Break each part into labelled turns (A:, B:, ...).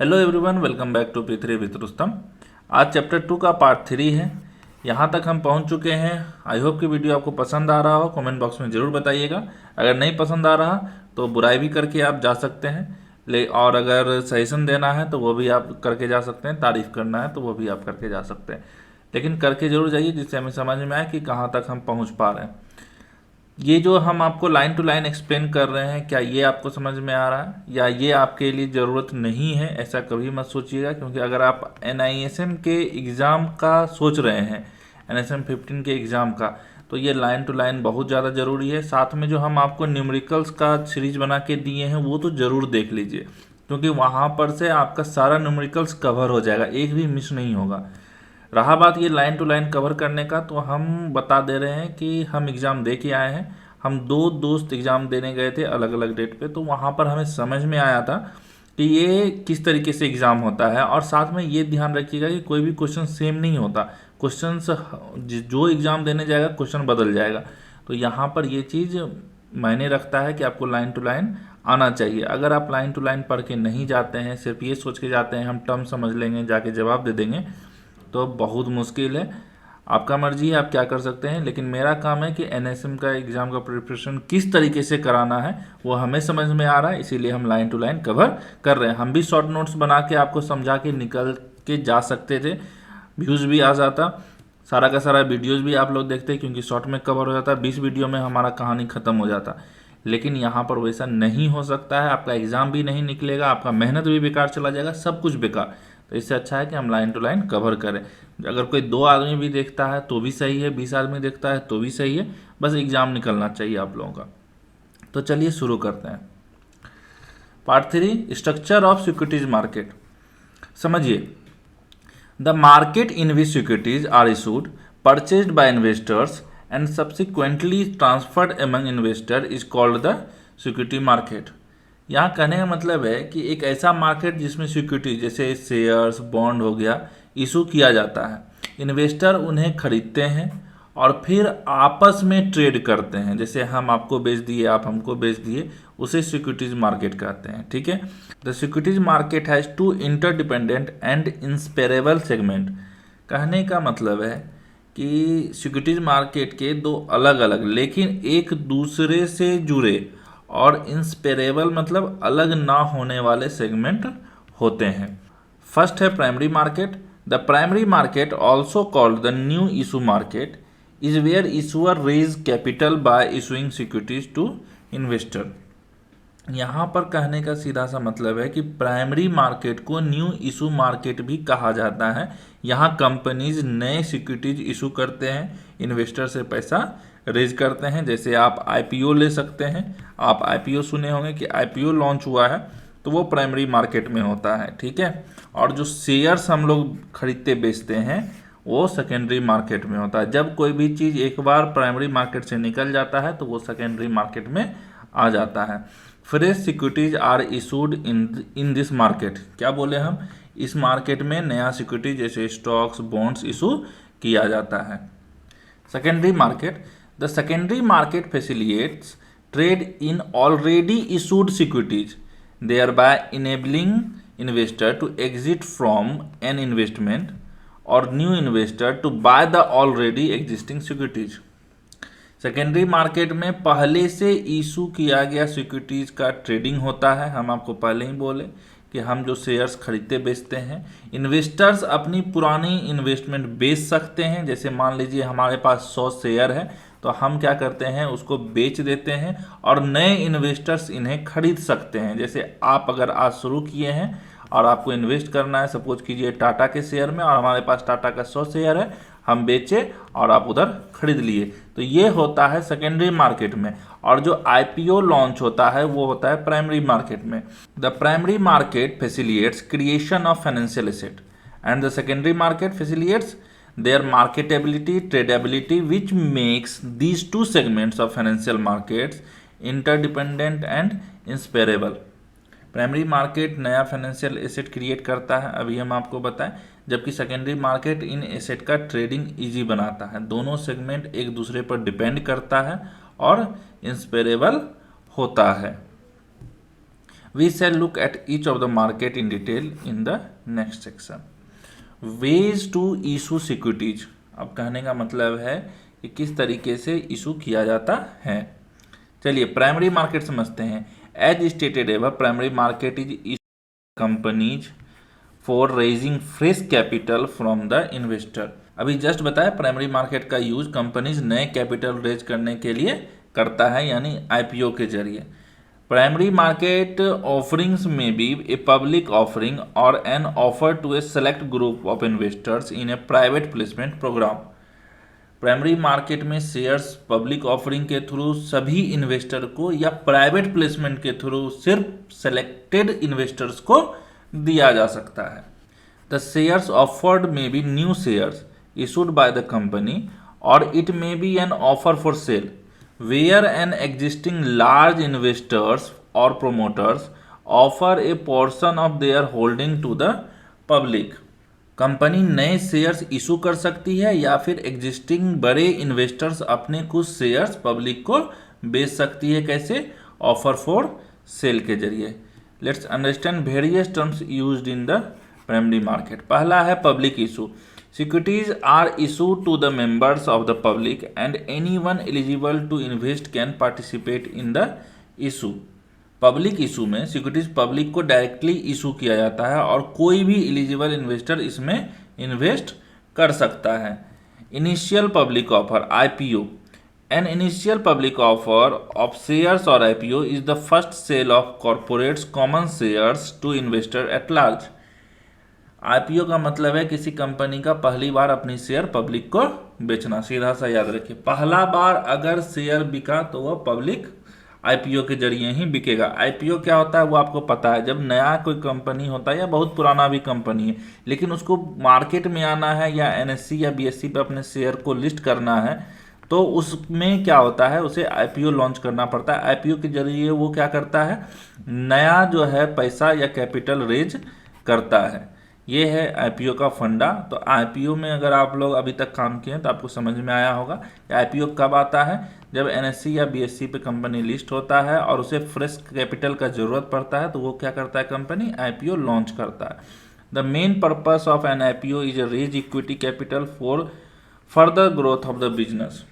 A: Hello everyone, welcome back to P3 with Rustam. आज chapter 2 का part 3 है। यहाँ तक हम पहुँच चुके हैं। आई होप कि वीडियो आपको पसंद आ रहा हो। कमेंट बॉक्स में ज़रूर बताइएगा। अगर नहीं पसंद आ रहा तो बुराई भी करके आप जा सकते हैं, और अगर सजेशन देना है तो वो भी आप करके जा सकते हैं, तारीफ़ करना है तो वो भी आप करके जा सकते हैं। लेकिन करके ज़रूर जाइए, जिससे हमें समझ में आए कि कहाँ तक हम पहुँच पा रहे हैं। ये जो हम आपको लाइन टू लाइन एक्सप्लेन कर रहे हैं, क्या ये आपको समझ में आ रहा है या ये आपके लिए ज़रूरत नहीं है? ऐसा कभी मत सोचिएगा, क्योंकि अगर आप NISM के एग्ज़ाम का सोच रहे हैं, NSM 15 के एग्ज़ाम का, तो ये लाइन टू लाइन बहुत ज़्यादा ज़रूरी है। साथ में जो हम आपको न्यूमेरिकल्स का सीरीज बना के दिए हैं वो तो ज़रूर देख लीजिए, क्योंकि वहाँ पर से आपका सारा न्यूमेरिकल्स कवर हो जाएगा, एक भी मिस नहीं होगा। रहा बात ये लाइन टू लाइन कवर करने का, तो हम बता दे रहे हैं कि हम एग्ज़ाम दे के आए हैं। हम दो दोस्त एग्ज़ाम देने गए थे अलग अलग डेट पे, तो वहाँ पर हमें समझ में आया था कि ये किस तरीके से एग्ज़ाम होता है। और साथ में ये ध्यान रखिएगा कि कोई भी क्वेश्चन सेम नहीं होता। क्वेश्चन जो एग्ज़ाम देने जाएगा क्वेश्चन बदल जाएगा। तो यहाँ पर ये चीज़ मायने रखता है कि आपको लाइन टू लाइन आना चाहिए। अगर आप लाइन टू लाइन पढ़ के नहीं जाते हैं, सिर्फ ये सोच के जाते हैं हम टर्म समझ लेंगे, जाके जवाब दे देंगे, तो बहुत मुश्किल है। आपका मर्जी है, आप क्या कर सकते हैं। लेकिन मेरा काम है कि NSM का एग्ज़ाम का प्रिपरेशन किस तरीके से कराना है वो हमें समझ में आ रहा है, इसीलिए हम लाइन टू लाइन कवर कर रहे हैं। हम भी शॉर्ट नोट्स बना के आपको समझा के निकल के जा सकते थे, व्यूज़ भी आ जाता, सारा का सारा वीडियोज़ भी आप लोग देखते, क्योंकि शॉर्ट में कवर हो जाता, 20 वीडियो में हमारा कहानी ख़त्म हो जाता। लेकिन यहाँ पर वैसा नहीं हो सकता है। आपका एग्ज़ाम भी नहीं निकलेगा, आपका मेहनत भी बेकार चला जाएगा, सब कुछ बेकार। तो इससे अच्छा है कि हम लाइन टू लाइन कवर करें। अगर कोई 2 आदमी भी देखता है तो भी सही है, 20 आदमी देखता है तो भी सही है, बस एग्ज़ाम निकलना चाहिए आप लोगों का। तो चलिए शुरू करते हैं। Part 3, structure of securities market. समझिए, the market in which securities are issued, purchased by investors and subsequently transferred among investor is called the security market. यहाँ कहने का मतलब है कि एक ऐसा मार्केट जिसमें सिक्योरिटी जैसे शेयर्स, बॉन्ड हो गया, इशू किया जाता है। इन्वेस्टर उन्हें खरीदते हैं और फिर आपस में ट्रेड करते हैं। जैसे हम आपको बेच दिए, आप हमको बेच दिए, उसे सिक्योरिटीज मार्केट कहते हैं। ठीक है। The securities market has 2 interdependent and inseparable segment. कहने का मतलब है कि सिक्योरिटीज मार्केट के 2 अलग अलग लेकिन एक दूसरे से जुड़े और इंस्पेरेबल मतलब अलग ना होने वाले सेगमेंट होते हैं। फर्स्ट है primary market. The primary market, also called the new issue market, is where issuer raise capital by issuing securities to investor. यहाँ पर कहने का सीधा सा मतलब है कि प्राइमरी मार्केट को न्यू इशू मार्केट भी कहा जाता है। यहाँ कंपनीज नए सिक्योरिटीज इशू करते हैं, इन्वेस्टर से पैसा रेज करते हैं। जैसे आप IPO ले सकते हैं। आप IPO सुने होंगे कि IPO लॉन्च हुआ है, तो वो प्राइमरी मार्केट में होता है। ठीक है। और जो शेयर्स हम लोग खरीदते बेचते हैं वो सेकेंडरी मार्केट में होता है। जब कोई भी चीज़ एक बार प्राइमरी मार्केट से निकल जाता है तो वो सेकेंडरी मार्केट में आ जाता है। Fresh securities are issued in this market. क्या बोले हम, इस मार्केट में नया सिक्योरिटी जैसे स्टॉक्स, बॉन्ड्स इशू किया जाता है। Secondary market, the secondary market facilitates trade in already issued securities, thereby enabling investor to exit from an investment or new investor to buy the already existing securities। Secondary market में पहले से issue किया गया securities का trading होता है। हम आपको पहले ही बोले कि हम जो शेयर्स खरीदते बेचते हैं, इन्वेस्टर्स अपनी पुरानी इन्वेस्टमेंट बेच सकते हैं। जैसे मान लीजिए हमारे पास 100 शेयर है, तो हम क्या करते हैं, उसको बेच देते हैं और नए इन्वेस्टर्स इन्हें खरीद सकते हैं। जैसे आप अगर आज शुरू किए हैं और आपको इन्वेस्ट करना है, सपोज कीजिए टाटा के शेयर में, और हमारे पास टाटा का 100 शेयर है, हम बेचे और आप उधर खरीद लिए, तो ये होता है सेकेंडरी मार्केट में। और जो IPO लॉन्च होता है वो होता है प्राइमरी मार्केट में। The primary market facilitates creation of financial asset and the secondary market facilitates their marketability, tradability, which makes these 2 segments of financial markets interdependent and inseparable। Primary market नया financial asset create करता है, अभी हम आपको बताएं, जबकि secondary market in asset का trading easy बनाता है। दोनों सेगमेंट एक दूसरे पर डिपेंड करता है और इंस्पेरेबल होता है। We shall look at each of the market in detail in the next section. Ways to issue securities. अब कहने का मतलब है कि किस तरीके से इशू किया जाता है। चलिए प्राइमरी मार्केट समझते हैं। As stated ever primary market is companies for raising fresh capital from the investor. अभी जस्ट बताया प्राइमरी मार्केट का यूज कंपनीज नए कैपिटल रेज करने के लिए करता है, यानी आईपीओ के जरिए। Primary market offerings may be a public offering और an offer to a select group of investors in a private placement program. Primary market में शेयर्स पब्लिक ऑफरिंग के थ्रू सभी इन्वेस्टर को या प्राइवेट प्लेसमेंट के through सिर्फ selected investors को दिया जा सकता है। The shares offered may be new shares issued by the company, or it may be an offer for sale where an existing large investors or promoters offer a portion of their holding to the public. Company नए shares issue कर सकती है या फिर existing बड़े investors अपने कुछ shares public को बेच सकती है। कैसे? ऑफर फॉर सेल के जरिए। Let's understand various terms used in the primary market. पहला है public issue. Securities are issued to the members of the public and anyone eligible to invest can participate in the issue. Public issue में securities public को directly issue किया जाता है और कोई भी एलिजिबल इन्वेस्टर इसमें इन्वेस्ट कर सकता है। Initial public offer IPO. An initial public offer of shares or IPO is the first sale of corporate's common shares to investor at large. IPO का मतलब है किसी कंपनी का पहली बार अपनी शेयर पब्लिक को बेचना। सीधा सा याद रखिए, पहला बार अगर शेयर बिका तो वह पब्लिक आईपीओ के जरिए ही बिकेगा। आईपीओ क्या होता है वो आपको पता है, जब नया कोई कंपनी होता है या बहुत पुराना भी कंपनी है लेकिन उसको मार्केट में आना है या एनएससी या बीएससी पे अपने शेयर को लिस्ट करना है तो उसमें क्या होता है, उसे आईपीओ लॉन्च करना पड़ता है। आईपीओ के जरिए वो क्या करता है, नया जो है पैसा या कैपिटल रेज करता है। ये है आईपीओ का फंडा। तो आईपीओ में अगर आप लोग अभी तक काम किए तो आपको समझ में आया होगा कि आईपीओ कब आता है, जब एनएससी या बीएससी पे कंपनी लिस्ट होता है और उसे फ्रेश कैपिटल का जरूरत पड़ता है तो वो क्या करता है, कंपनी आईपीओ लॉन्च करता है। The main purpose of an IPO is raise equity capital for further growth of the business.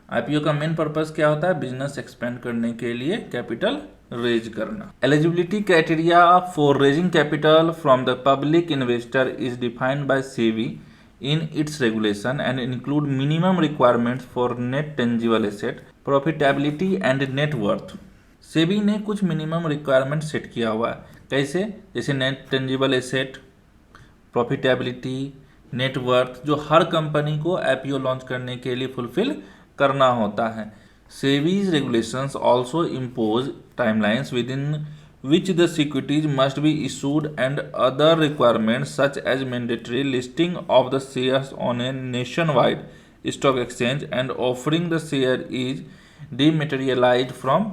A: IPO का मेन पर्पस क्या होता है, बिजनेस एक्सपेंड करने के लिए कैपिटल रेज करना। Eligibility criteria for raising capital from the public investor is defined by SEBI in its regulation and include minimum requirements for net tangible asset, profitability and net worth. SEBI ने कुछ minimum requirement set किया हुआ है। कैसे? जैसे net tangible asset, profitability, net worth, जो हर company को IPO launch करने के लिए फुलफिल करना होता है। SEBI's regulations also impose timelines within which the securities must be issued and other requirements such as mandatory listing of the shares on a nationwide stock exchange and offering the share is dematerialized from।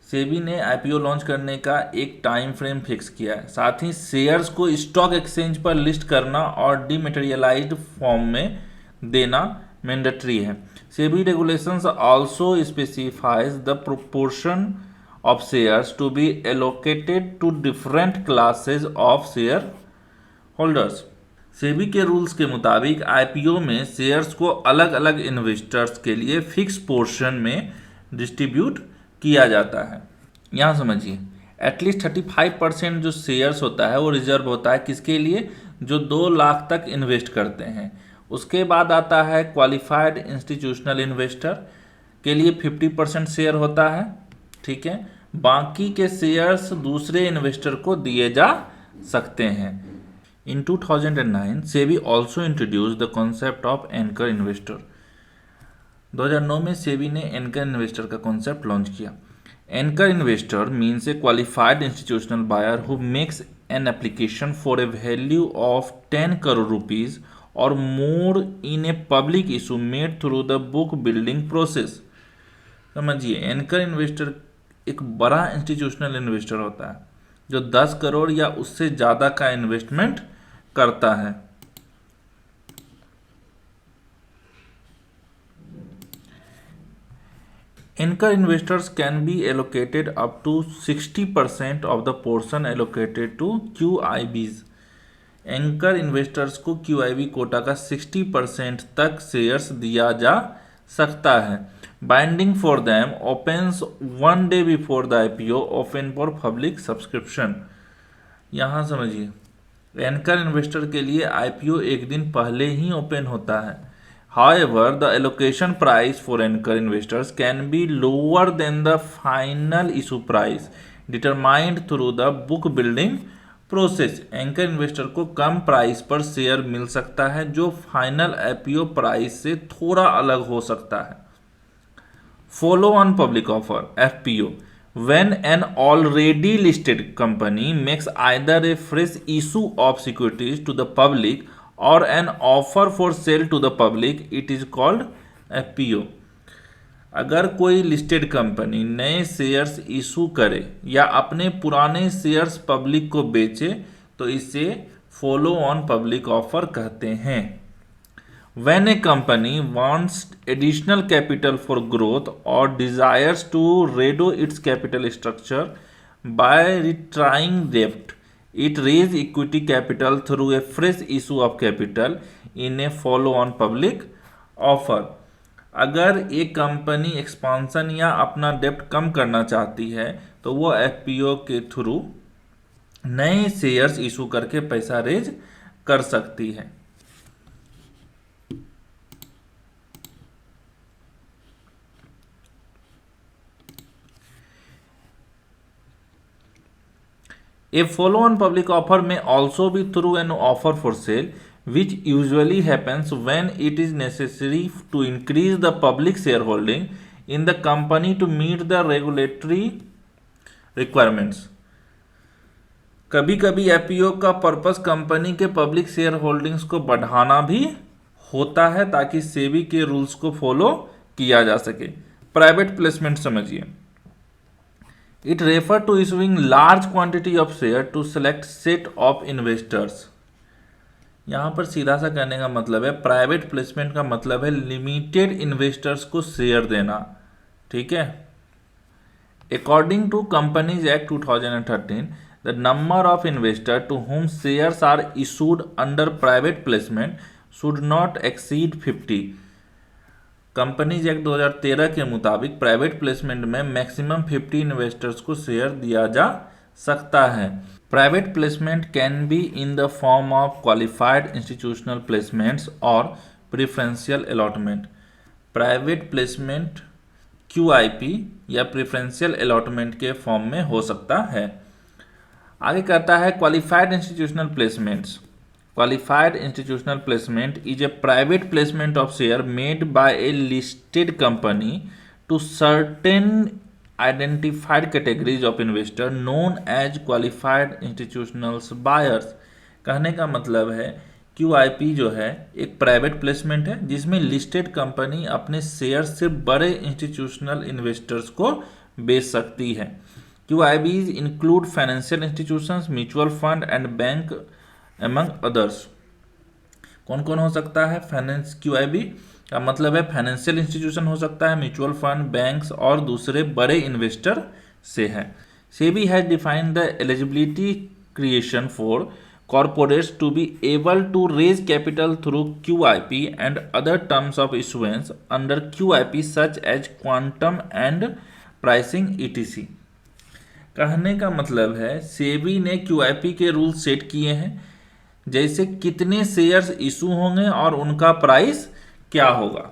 A: SEBI ने IPO launch करने का एक time frame fix किया है, साथ ही shares को stock exchange पर list करना और डीमेटेरियलाइज्ड फॉर्म में देना मैंडेटरी है। SEBI regulations also specifies the proportion of shares to be allocated to different classes of shareholders। SEBI के रूल्स के मुताबिक आईपीओ में शेयर्स को अलग अलग इन्वेस्टर्स के लिए फिक्स पोर्शन में डिस्ट्रीब्यूट किया जाता है। यहाँ समझिए, एटलीस्ट 35% जो शेयर्स होता है वो रिजर्व होता है किसके लिए, जो 2 लाख तक इन्वेस्ट करते हैं। उसके बाद आता है क्वालिफाइड इंस्टीट्यूशनल इन्वेस्टर के लिए 50% शेयर होता है, ठीक है। बाकी के शेयर्स दूसरे इन्वेस्टर को दिए जा सकते हैं। In 2009 SEBI also introduce the concept of anchor investor. 2009 में सेबी ने एंकर इन्वेस्टर का कॉन्सेप्ट लॉन्च किया। Anchor investor means a qualified institutional buyer who makes an application for a value of 10 crore rupees or more in a public issue made through the book building process. समझिए, anchor investor एक बड़ा institutional investor होता है जो 10 करोड़ या उससे ज़्यादा का इन्वेस्टमेंट करता है। Anchor investors can be allocated up to 60% of the portion allocated to QIBs. Anchor investors को QIB कोटा का 60% तक शेयर्स दिया जा सकता है. Binding for them opens 1 day before the IPO, open for public subscription. यहाँ समझिए, एंकर इन्वेस्टर के लिए IPO एक दिन पहले ही ओपन होता है. However, the allocation price for anchor investors can be lower than the final issue price determined through the book building process. Anchor investor को कम प्राइस पर शेयर मिल सकता है जो फाइनल IPO प्राइस से थोड़ा अलग हो सकता है. Follow on public offer FPO. When an already listed company makes either a fresh issue of securities to the public or an offer for sale to the public, it is called FPO. अगर कोई listed company नए shares issue करे या अपने पुराने shares public को बेचे तो इसे फॉलो ऑन पब्लिक ऑफर कहते हैं. When a company wants additional capital for growth or desires to redo its capital structure by retiring debt, it raises equity capital through a fresh issue of capital in a follow-on public offer. अगर एक company expansion या अपना डेप्ट कम करना चाहती है तो वो FPO के थ्रू नए शेयर्स इशू करके पैसा रेज कर सकती है. A follow-on public offer may also be through an offer for sale, which usually happens when it is necessary to increase the public shareholding in the company to meet the regulatory requirements. कभी कभी IPO का purpose company के public share holdings को बढ़ाना भी होता है ताकि सेबी के रूल्स को फॉलो किया जा सके. प्राइवेट प्लेसमेंट समझिए. It refer to issuing large quantity of share to select set of investors. यहाँ पर सीधा सा कहने का मतलब है, प्राइवेट प्लेसमेंट का मतलब है लिमिटेड इन्वेस्टर्स को शेयर देना. ठीक है. According to companies act 2013, the number of investor to whom shares are issued under private placement should not exceed 50. Companies act 2013 के मुताबिक प्राइवेट प्लेसमेंट में मैक्सिमम 50 इन्वेस्टर्स को शेयर दिया जा सकता है. Private placement can be in the form of qualified institutional placements or preferential allotment. Private placement QIP या preferential allotment के फॉर्म में हो सकता है. आगे कहता है qualified institutional placements. Qualified institutional placement is a private placement of share made by a listed company to certain identified categories of investor known as qualified institutional buyers. कहने का मतलब है QIP जो है एक प्राइवेट प्लेसमेंट है जिसमें listed company अपने शेयर से बड़े इंस्टीट्यूशनल इन्वेस्टर्स को बेच सकती है. QIBs include financial institutions, mutual fund and bank among others. कौन कौन हो सकता है? फाइनेंस QIB का मतलब है फाइनेंशियल इंस्टीट्यूशन हो सकता है, म्यूचुअल फंड, बैंक्स और दूसरे बड़े इन्वेस्टर से है. SEBI has defined the eligibility creation for corporates to be able to raise capital through QIP and other terms of issuance under QIP such as quantum and pricing etc. कहने का मतलब है सेबी ने QIP के रूल सेट किए हैं जैसे कितने शेयर्स इशू होंगे और उनका प्राइस क्या होगा.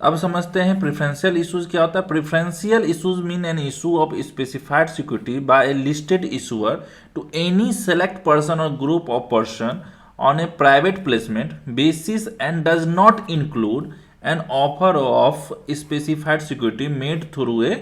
A: अब समझते हैं प्रेफरेंशियल इशूज क्या होता है. Preferential issues mean an issue of specified security by a listed issuer to any select person or group of person on a private placement basis and does not include an offer of specified security made through a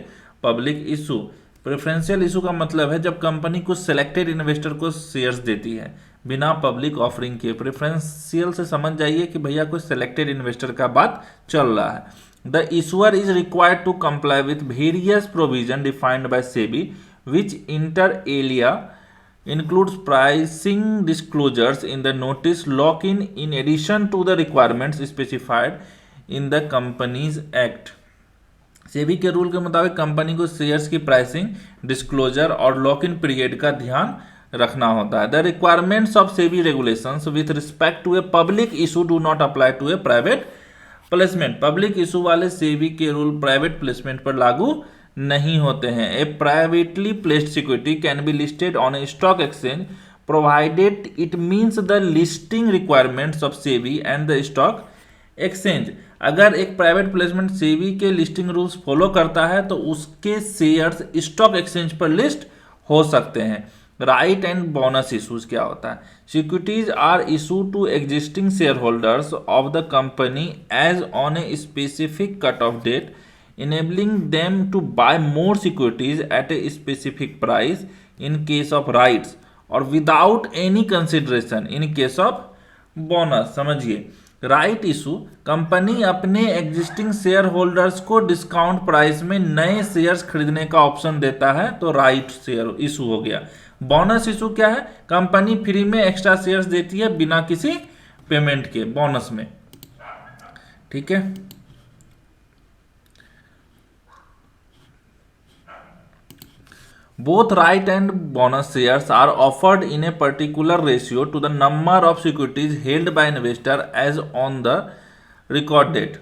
A: public issue. Preferential issue का मतलब है जब company कुछ selected investor को shares देती है बिना public offering के. प्रेफरेंशियल से समझ जाइए कि भैया कोई सेलेक्टेड इन्वेस्टर का बात चल रहा है. The issuer is required to comply with various provision defined by SEBI which inter alia includes pricing disclosures in the notice lock-in addition to the requirements specified in the companies act. SEBI के rule के मुताबिक company को shares की pricing, disclosure और lock in period का ध्यान रखना होता है। The requirements of SEBI regulations with respect to a public issue do not apply to a private placement. Public issue वाले सेबी के रूल प्राइवेट प्लेसमेंट पर लागू नहीं होते हैं। A privately placed security can be listed on a stock exchange provided it means the listing requirements of SEBI and the stock exchange. अगर एक private placement SEBI के लिस्टिंग रूल्स फॉलो करता है तो उसके शेयर्स स्टॉक एक्सचेंज पर लिस्ट हो सकते हैं। राइट एंड बोनस इशूज क्या होता है? Securities are issue to existing share holders of the company as on a specific cut off date, enabling them to buy more securities at a specific price in case of rights or without any consideration in case of bonus। समझिए, right issue, company अपने existing share holders को discount price में नए shares खरीदने का option देता है, तो राइट शेयर इशू हो गया। बोनस इशू क्या है? कंपनी फ्री में एक्स्ट्रा शेयर्स देती है बिना किसी पेमेंट के बोनस में। ठीक है, both right and bonus shares are offered in a particular ratio to the number of securities held by investor as on the record date।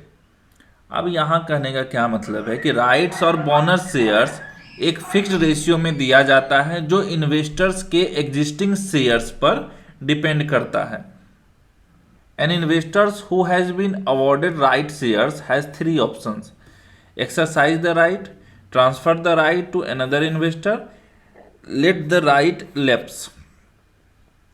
A: अब यहाँ कहने का क्या मतलब है कि राइट्स और बोनस शेयर्स एक फिक्स्ड रेशियो में दिया जाता है जो इन्वेस्टर्स के एग्जिस्टिंग शेयर्स पर डिपेंड करता है। An investors who has been awarded right shares has 3 options: exercise the right, transfer the right to another investor, let the right lapse.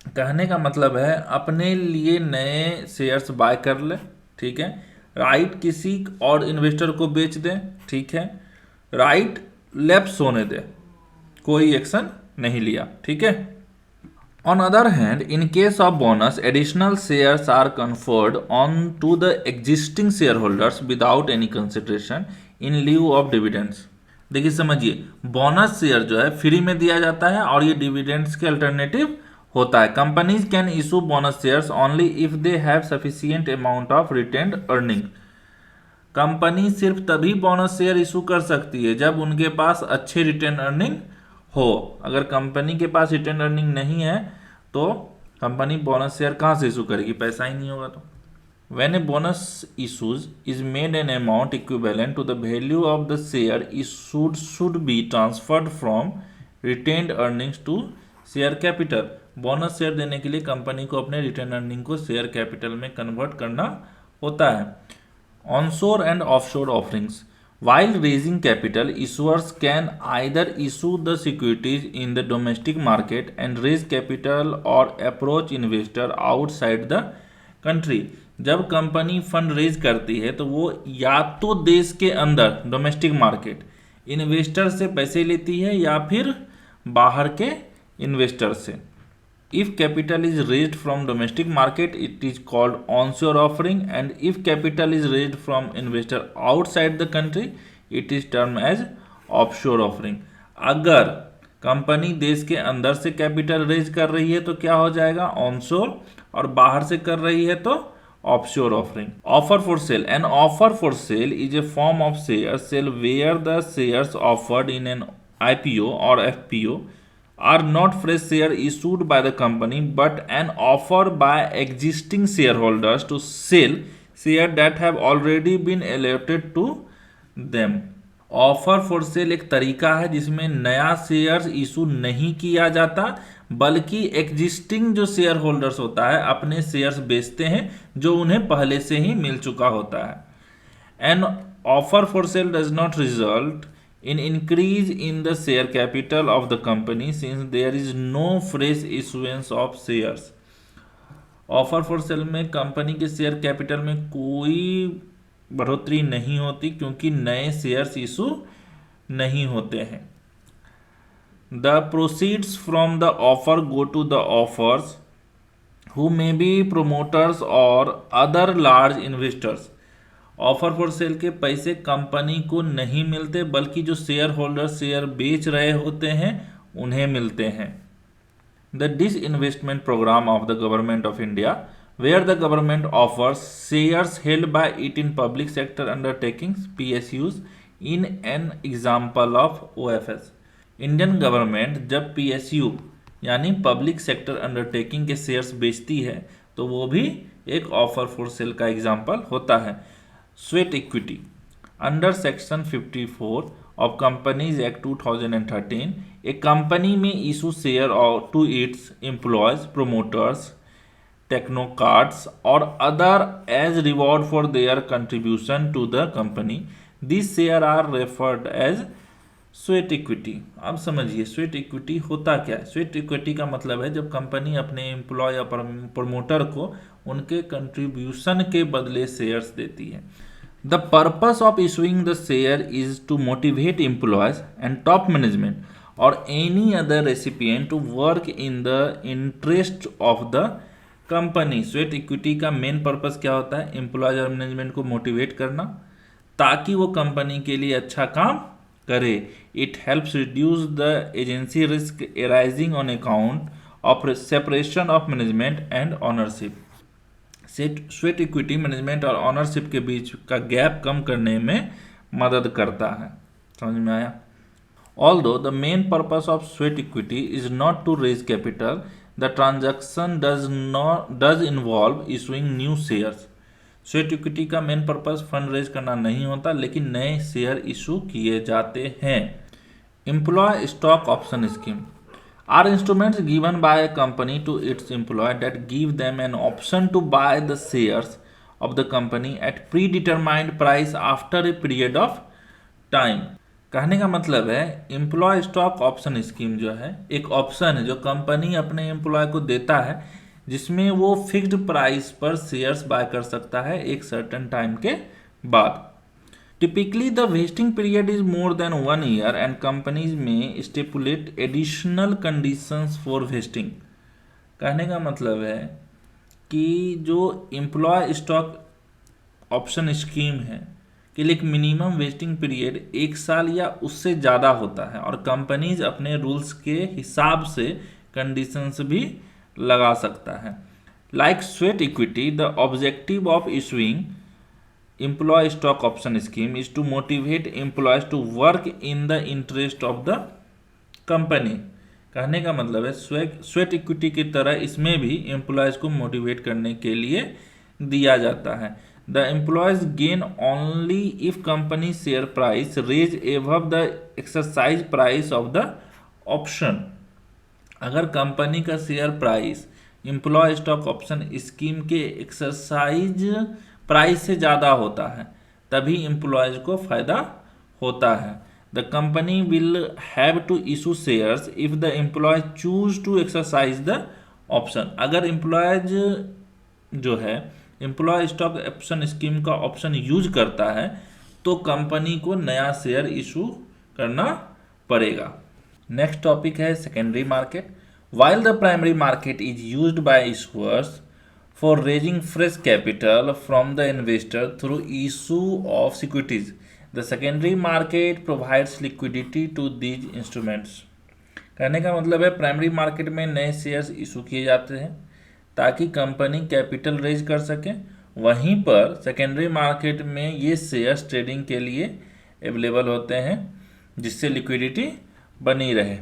A: कहने का मतलब है अपने लिए नए शेयर्स बाय कर ले, ठीक है, राइट किसी और इन्वेस्टर को बेच दे, ठीक है, राइट लैप्स होने दे, कोई एक्शन नहीं लिया, ठीक है। On other hand, in case of bonus, additional shares are conferred on to the existing share holders without any consideration in lieu of dividends. देखिए समझिए, बोनस शेयर जो है फ्री में दिया जाता है और ये डिविडेंड्स के अल्टरनेटिव होता है। Companies can issue bonus shares only if they have sufficient amount of retained earning. Company सिर्फ तभी बोनस शेयर इशू कर सकती है जब उनके पास अच्छे रिटेन अर्निंग हो। अगर कंपनी के पास रिटेन अर्निंग नहीं है तो कंपनी बोनस शेयर कहाँ से इशू करेगी? पैसा ही नहीं होगा तो। When a bonus issues is made, an amount equivalent to the value of the share issued should be transferred from retained earnings to share capital। Bonus share देने के लिए कंपनी को अपने रिटेन अर्निंग को शेयर कैपिटल में convert करना होता है। Onshore and offshore offerings, while raising capital, issuers can either issue the securities in the domestic market and raise capital or approach investor outside the country। जब company fund raise करती है तो वो या तो देश के अंदर डोमेस्टिक मार्केट इन्वेस्टर से पैसे लेती है या फिर बाहर के इन्वेस्टर से। If capital is raised from domestic market it is called onshore offering and if capital is raised from investor outside the country it is term as offshore offering. अगर कंपनी देश के अंदर से कैपिटल रेज कर रही है तो क्या हो जाएगा? ऑनशोर, और बाहर से कर रही है तो offshore offering. Offer for sale, an offer for sale is a form of share sale where the shares offered in an IPO और FPO are not fresh share issued by the company but an offer by existing shareholders to sell share that have already been allotted to them। Offer for cell एक तरीका है जिसमें नया shares issue नहीं किया जाता बल्कि एग्जिस्टिंग जो शेयर होल्डर्स होता है अपने शेयर्स बेचते हैं जो उन्हें पहले से ही मिल चुका होता है। N offer for cell does not result in increase in the share capital of the company since there is no fresh issuance of shares। Offer for cell में कंपनी के शेयर कैपिटल में कोई बढ़ोतरी नहीं होती क्योंकि नए शेयर्स इशू नहीं होते हैं। The proceeds from the offer go to the offers who may be promoters or other large investors. Offer for sale के पैसे कंपनी को नहीं मिलते बल्कि जो शेयर होल्डर शेयर बेच रहे होते हैं उन्हें मिलते हैं। The disinvestment program of the government of India where the government offers shares held by it in public sector undertakings PSUs in an example of OFS। Indian government जब PSU यानी public sector undertaking के shares बेचती है तो वो भी एक offer for sale का एग्जाम्पल होता है। Sweat equity under section 54 of companies act 2013 एक कंपनी में issue share to its employees promoters technocrats or other as reward for their contribution to the company. This share are referred as sweat equity. अब समझिए sweat equity होता क्या है। Sweat equity का मतलब है जब कंपनी अपने एम्प्लॉय या प्रमोटर को उनके कंट्रीब्यूशन के बदले शेयर्स देती है। The purpose of issuing the share is to motivate employees and top management or any other recipient to work in the interest of the company. Sweat equity का main purpose क्या होता है? Employees और management को motivate करना ताकि वो company के लिए अच्छा काम करे। It helps reduce the agency risk arising on account of separation of management and ownership. Sweat equity management और ऑनरशिप के बीच का गैप कम करने में मदद करता है। समझ में आया? Although the main purpose of sweat equity is not to raise capital, the transaction does involve issuing new shares। Sweat equity का मेन पर्पस फंड रेज करना नहीं होता लेकिन नए शेयर इशू किए जाते हैं। Employ stock option scheme are instruments given by a company to its employ that give them an option to buy the shares of the company at predetermined price after a period of time. कहने का मतलब है employ stock option scheme जो है एक option है जो company अपने एम्प्लॉय को देता है जिसमें वो फिक्स्ड प्राइस पर शेयर्स बाय कर सकता है एक सर्टेन टाइम के बाद। Typically the vesting period is more than 1 year and companies may stipulate additional conditions for vesting. कहने का मतलब है कि जो एम्प्लॉय स्टॉक ऑप्शन स्कीम है के लिए एक मिनिमम वेस्टिंग पीरियड 1 साल या उससे ज़्यादा होता है और कंपनीज अपने रूल्स के हिसाब से कंडीशंस भी लगा सकता है। Like sweat equity the objective of issuing employ stock option scheme is to motivate employees to work in the interest of the company. कहने का मतलब है स्वेट इक्विटी की तरह इसमें भी एम्प्लॉयज को मोटिवेट करने के लिए दिया जाता है। The employees gain only if company share price raise above the exercise price of the option। अगर कंपनी का share price employ stock option scheme के एक्सरसाइज प्राइस से ज़्यादा होता है तभी एम्प्लॉयज को फायदा होता है। The company will have to issue shares if the employ choose to exercise the option. अगर एम्प्लॉयज जो है एम्प्लॉय स्टॉक ऑप्शन स्कीम का ऑप्शन यूज करता है तो कंपनी को नया शेयर इशू करना पड़ेगा। नेक्स्ट टॉपिक है secondary market. While the primary market is used by issuers for raising fresh capital from the investor through issue of securities the secondary market provides liquidity to these instruments. कहने का मतलब है primary market में नए shares issue किए जाते हैं ताकि कंपनी कैपिटल रेज कर सके। वहीं पर सेकेंडरी मार्केट में ये शेयर्स ट्रेडिंग के लिए अवेलेबल होते हैं जिससे लिक्विडिटी बनी रहे।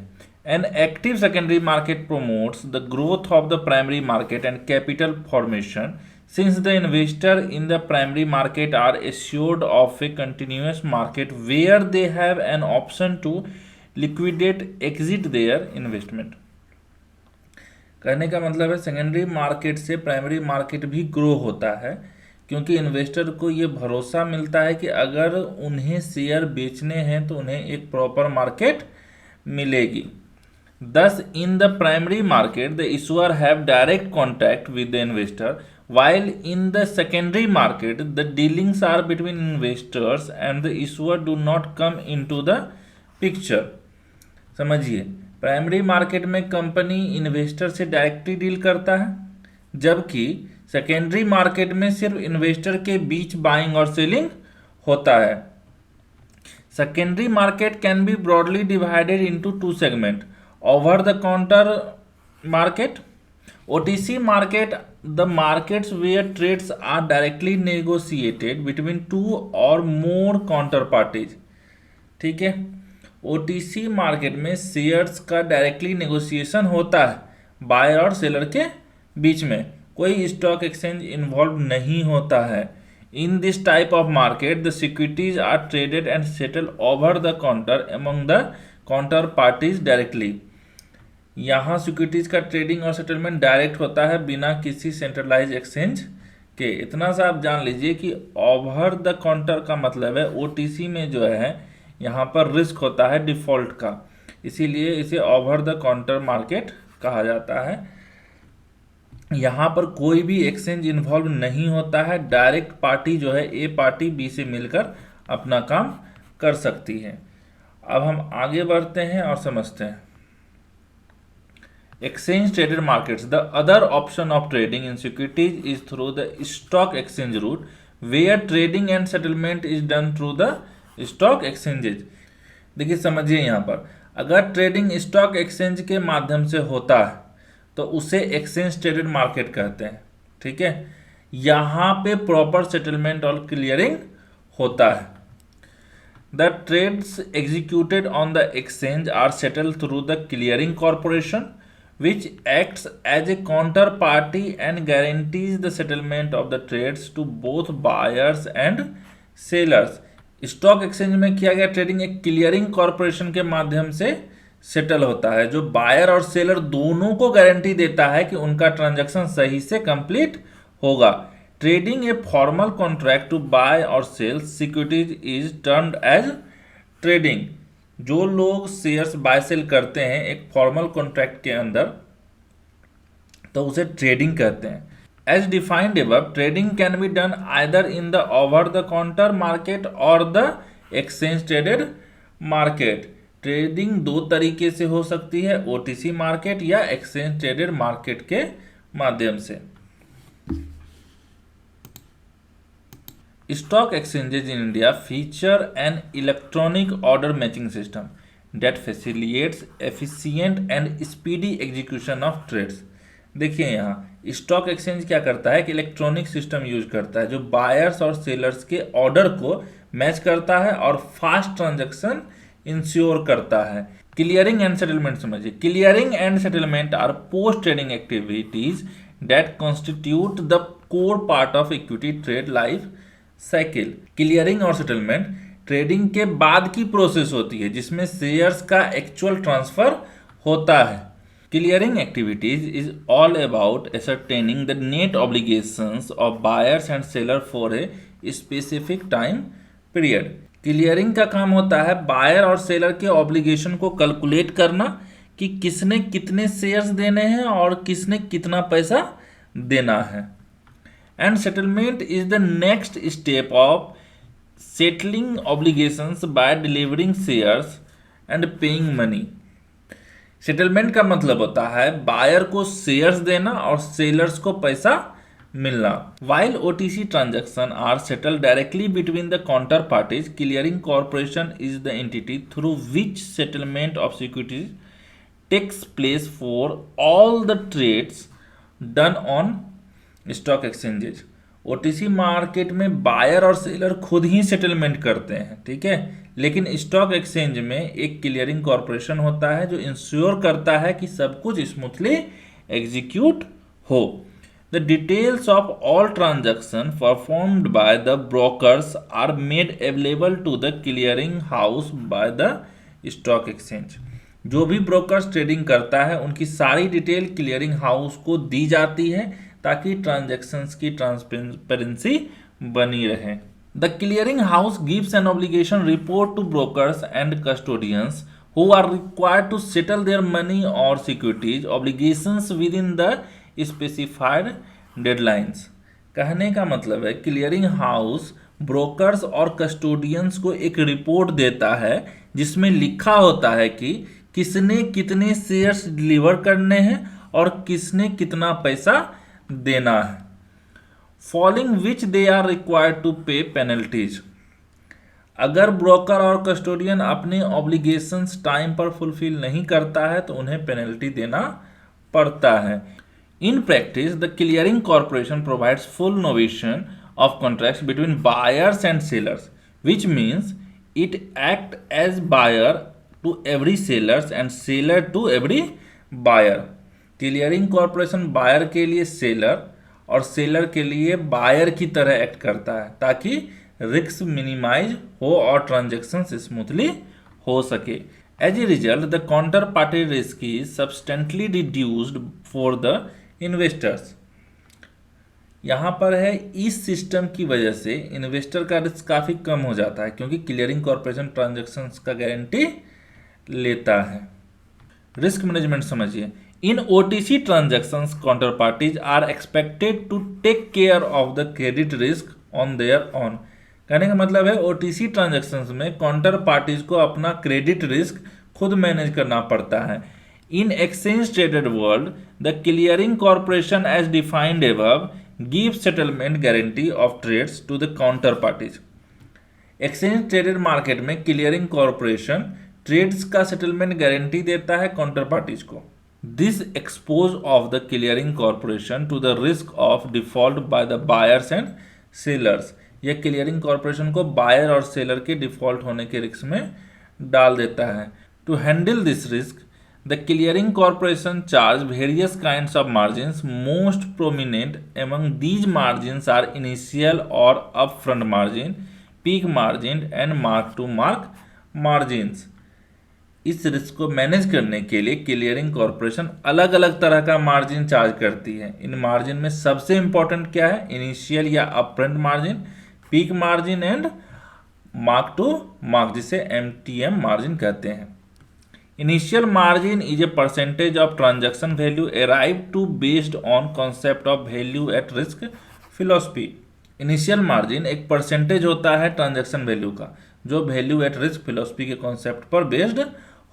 A: An active secondary market promotes the growth of the primary market and capital formation since the investor in the primary market are assured of a continuous market where they have an option to liquidate exit their investment. कहने का मतलब है secondary market से primary market भी grow होता है क्योंकि investor को ये भरोसा मिलता है कि अगर उन्हें शेयर बेचने हैं तो उन्हें एक प्रॉपर मार्केट मिलेगी। दस इन the primary market the issuer have direct contact with the investor while in the secondary market the dealings are between investors and the issuer do not come into the picture। समझिए primary market में company investor से directly deal करता है जबकि secondary market में सिर्फ investor के बीच buying और सेलिंग होता है। Secondary market can be broadly divided into 2 segment over the counter market. OTC market, the markets where trades are directly negotiated between two or more counterparties. ठीक है, OTC market में shares का directly negotiation होता है buyer और seller के बीच में, कोई स्टॉक एक्सचेंज इन्वॉल्व नहीं होता है. In this type of market the securities are traded and settle over the counter among the counter parties directly. यहाँ सिक्योरिटीज का ट्रेडिंग और सेटलमेंट डायरेक्ट होता है बिना किसी सेंट्रलाइज एक्सचेंज के. इतना सा आप जान लीजिए कि ओवर द काउंटर का मतलब है OTC में जो है यहाँ पर रिस्क होता है डिफॉल्ट का, इसीलिए इसे ओवर द काउंटर मार्केट कहा जाता है. यहाँ पर कोई भी एक्सचेंज इन्वॉल्व नहीं होता है, डायरेक्ट पार्टी जो है A पार्टी B से मिलकर अपना काम कर सकती है. अब हम आगे बढ़ते हैं और समझते हैं. Exchange traded markets. The other option of trading in securities is through the stock exchange route, where trading and settlement is done through the stock exchanges. देखिए समझिए, यहाँ पर अगर ट्रेडिंग स्टॉक एक्सचेंज के माध्यम से होता है तो उसे एक्सचेंज ट्रेडेड मार्केट कहते हैं. ठीक है, यहाँ पे प्रॉपर सेटलमेंट और क्लियरिंग होता है. The trades executed on the exchange are settled through the clearing corporation, which acts as a counterparty and guarantees the settlement of the trades to both buyers and sellers. Stock exchange में किया गया trading एक clearing corporation के माध्यम से settle होता है, जो बायर और सेलर दोनों को गारंटी देता है कि उनका ट्रांजैक्शन सही से कंप्लीट होगा. Trading a formal contract to buy or sell securities is termed as trading. जो लोग शेयर्स बाय सेल करते हैं एक फॉर्मल कॉन्ट्रैक्ट के अंदर, तो उसे ट्रेडिंग कहते हैं. As defined above, trading can be done either in the over the counter market or the exchange traded market. Trading दो तरीके से हो सकती है, OTC मार्केट या एक्सचेंज ट्रेडेड मार्केट के माध्यम से. Stock exchanges in India feature an electronic order matching system that facilitates efficient and speedy execution of trades. देखिए यहाँ स्टॉक एक्सचेंज क्या करता है कि इलेक्ट्रॉनिक सिस्टम यूज करता है जो बायर्स और सेलर्स के ऑर्डर को मैच करता है और फास्ट ट्रांजैक्शन इंश्योर करता है. क्लियरिंग एंड सेटलमेंट समझिए. Clearing and settlement R post trading activities that constitute the core part of equity trade life cycle. Clearing और सेटलमेंट ट्रेडिंग के बाद की प्रोसेस होती है जिसमें शेयर्स का एक्चुअल ट्रांसफर होता है. Clearing activities is all about ascertaining the net obligations of buyers and seller for a specific time period. Clearing का काम होता है बायर और सेलर के ऑब्लिगेशन को कैलकुलेट करना कि किसने कितने शेयर्स देने हैं और किसने कितना पैसा देना है. And settlement is the next step of settling obligations by delivering shares and paying money. Settlement का मतलब होता है बायर को शेयर्स देना और सेलर्स को पैसा मिलना. While OTC transactions are settled directly between the counterparties, clearing corporation is the entity through which settlement of securities takes place for all the trades done on stock exchanges. OTC market में buyer और seller खुद ही settlement करते हैं. ठीक है, लेकिन stock exchange में एक क्लियरिंग कॉरपोरेशन होता है जो इंश्योर करता है कि सब कुछ स्मूथली एग्जीक्यूट हो. The details of all transaction performed by the brokers are made available to the clearing house by the stock exchange. जो भी ब्रोकर्स ट्रेडिंग करता है उनकी सारी डिटेल क्लियरिंग हाउस को दी जाती है ताकि ट्रांजैक्शंस की ट्रांसपेरेंसी बनी रहे. The clearing house gives an obligation report to brokers and custodians who are required to settle their money or securities obligations within the specified deadlines. कहने का मतलब है क्लियरिंग हाउस ब्रोकर्स और custodians को एक report देता है जिसमें लिखा होता है कि किसने कितने शेयर्स डिलीवर करने हैं और किसने कितना पैसा देना है. Following which they are required to pay penalties. अगर ब्रोकर और कस्टोडियन अपने ऑब्लिगेशंस टाइम पर फुलफिल नहीं करता है तो उन्हें पेनल्टी देना पड़ता है. In practice, the clearing corporation provides full novation of contracts between buyers and sellers, which means it acts as buyer to every sellers and seller to every buyer. Clearing corporation buyer के लिए seller और seller के लिए buyer की तरह act करता है ताकि रिस्क मिनिमाइज हो और ट्रांजेक्शन स्मूथली हो सके. As a result the counter party risk is substantially reduced for the investors. यहाँ पर है इस सिस्टम की वजह से इन्वेस्टर का रिस्क काफ़ी कम हो जाता है क्योंकि क्लियरिंग कॉरपोरेशन ट्रांजेक्शन्स का गारंटी लेता है. रिस्क मैनेजमेंट समझिए. In OTC transactions counter parties are expected to take care of the credit risk on their own. कहने का मतलब है ओटीसी ट्रांजेक्शन्स में काउंटर पार्टीज को अपना क्रेडिट रिस्क खुद मैनेज करना पड़ता है. In exchange traded world, the clearing corporation as defined above gives settlement guarantee of trades to the counterparties. Exchange traded market में clearing corporation trades का settlement guarantee देता है counterparties को. This expose of the clearing corporation to the risk of default by the buyers and sellers. यह clearing corporation को buyer और seller के default होने के risk में डाल देता है. To handle this risk, the clearing corporation charge various kinds of margins. Most prominent among these margins are initial or upfront margin, peak margin and mark to mark margins. इस risk को manage करने के लिए clearing corporation अलग अलग तरह का margin charge करती है. इन मार्जिन में सबसे इंपॉर्टेंट क्या है? इनिशियल या upfront margin, peak margin and mark to mark, जिसे MTM मार्जिन कहते हैं. Initial margin is a percentage of transaction value arrived to based on concept of value at risk philosophy. Initial margin एक percentage होता है transaction value का जो value at risk philosophy के concept पर बेस्ड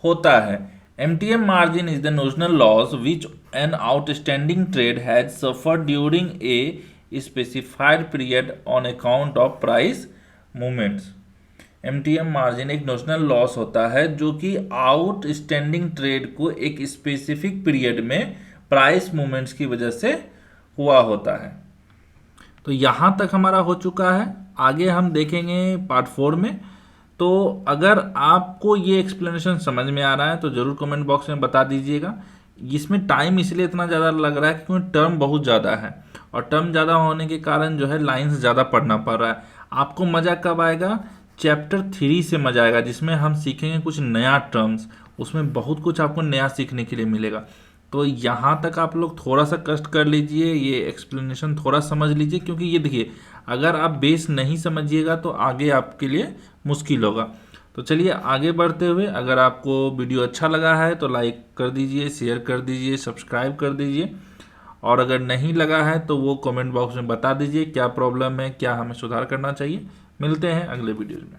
A: होता है. MTM margin is the notional loss which an outstanding trade has suffered during a specified period on account of price movements. MTM margin एक notional loss होता है जो कि outstanding trade को एक स्पेसिफिक पीरियड में प्राइस मूवमेंट्स की वजह से हुआ होता है. तो यहाँ तक हमारा हो चुका है. आगे हम देखेंगे पार्ट 4 में. तो अगर आपको ये एक्सप्लेनेशन समझ में आ रहा है तो ज़रूर कमेंट बॉक्स में बता दीजिएगा. इसमें टाइम इसलिए इतना ज़्यादा लग रहा है क्योंकि टर्म बहुत ज़्यादा है और टर्म ज़्यादा होने के कारण जो है लाइन्स ज़्यादा पढ़ना पड़ रहा है. आपको मज़ा कब आएगा? चैप्टर 3 से मजा आएगा जिसमें हम सीखेंगे कुछ नया टर्म्स. उसमें बहुत कुछ आपको नया सीखने के लिए मिलेगा. तो यहाँ तक आप लोग थोड़ा सा कष्ट कर लीजिए, ये एक्सप्लेनेशन थोड़ा समझ लीजिए क्योंकि ये देखिए अगर आप बेस नहीं समझिएगा तो आगे आपके लिए मुश्किल होगा. तो चलिए आगे बढ़ते हुए, अगर आपको वीडियो अच्छा लगा है तो लाइक कर दीजिए, शेयर कर दीजिए, सब्सक्राइब कर दीजिए और अगर नहीं लगा है तो वो कमेंट बॉक्स में बता दीजिए क्या प्रॉब्लम है, क्या हमें सुधार करना चाहिए. मिलते हैं अगले वीडियो में.